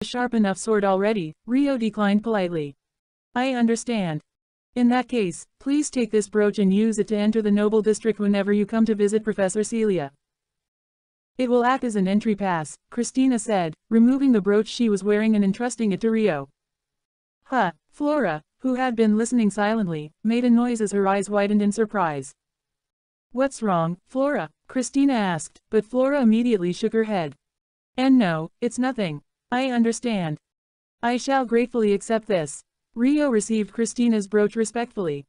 sharp enough sword already, Rio declined politely. I understand. In that case, please take this brooch and use it to enter the noble district whenever you come to visit Professor Celia. It will act as an entry pass, Christina said, removing the brooch she was wearing and entrusting it to Rio. Huh, Flora, who had been listening silently, made a noise as her eyes widened in surprise. What's wrong, Flora? Christina asked, but Flora immediately shook her head. And no, it's nothing. I understand. I shall gratefully accept this. Rio received Christina's brooch respectfully.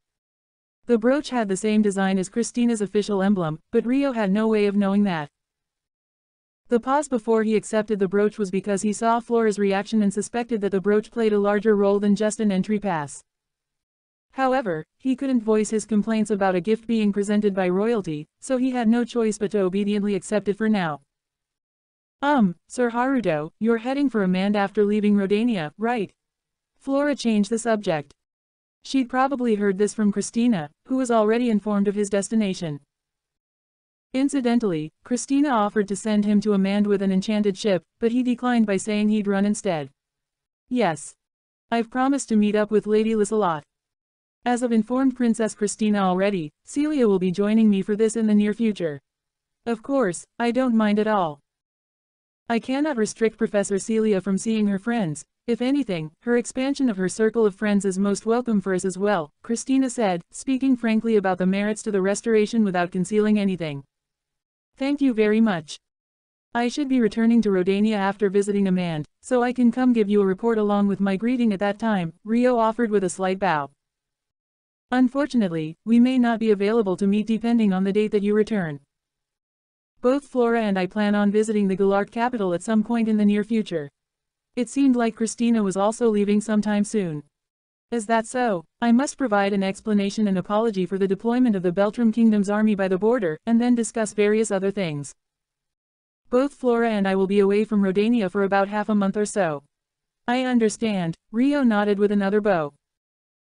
The brooch had the same design as Christina's official emblem, but Rio had no way of knowing that. The pause before he accepted the brooch was because he saw Flora's reaction and suspected that the brooch played a larger role than just an entry pass. However, he couldn't voice his complaints about a gift being presented by royalty, so he had no choice but to obediently accept it for now. Sir Haruto, you're heading for Amand after leaving Rodania, right? Flora changed the subject. She'd probably heard this from Christina, who was already informed of his destination. Incidentally, Christina offered to send him to Amand with an enchanted ship, but he declined by saying he'd run instead. Yes. I've promised to meet up with Lady Liselot. As I've informed Princess Christina already, Celia will be joining me for this in the near future. Of course, I don't mind at all. I cannot restrict Professor Celia from seeing her friends. If anything, her expansion of her circle of friends is most welcome for us as well, Christina said, speaking frankly about the merits to the restoration without concealing anything. Thank you very much. I should be returning to Rodania after visiting Amand, so I can come give you a report along with my greeting at that time, Rio offered with a slight bow. Unfortunately, we may not be available to meet depending on the date that you return. Both Flora and I plan on visiting the Galark capital at some point in the near future. It seemed like Christina was also leaving sometime soon. Is that so? I must provide an explanation and apology for the deployment of the Beltram Kingdom's army by the border, and then discuss various other things. Both Flora and I will be away from Rodania for about half a month or so. I understand, Rio nodded with another bow.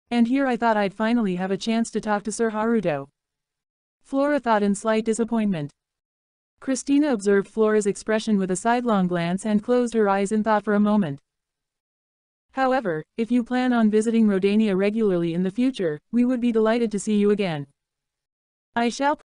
And here I thought I'd finally have a chance to talk to Sir Haruto. Flora thought in slight disappointment. Christina observed Flora's expression with a sidelong glance and closed her eyes in thought for a moment. However, if you plan on visiting Rodania regularly in the future, we would be delighted to see you again. I shall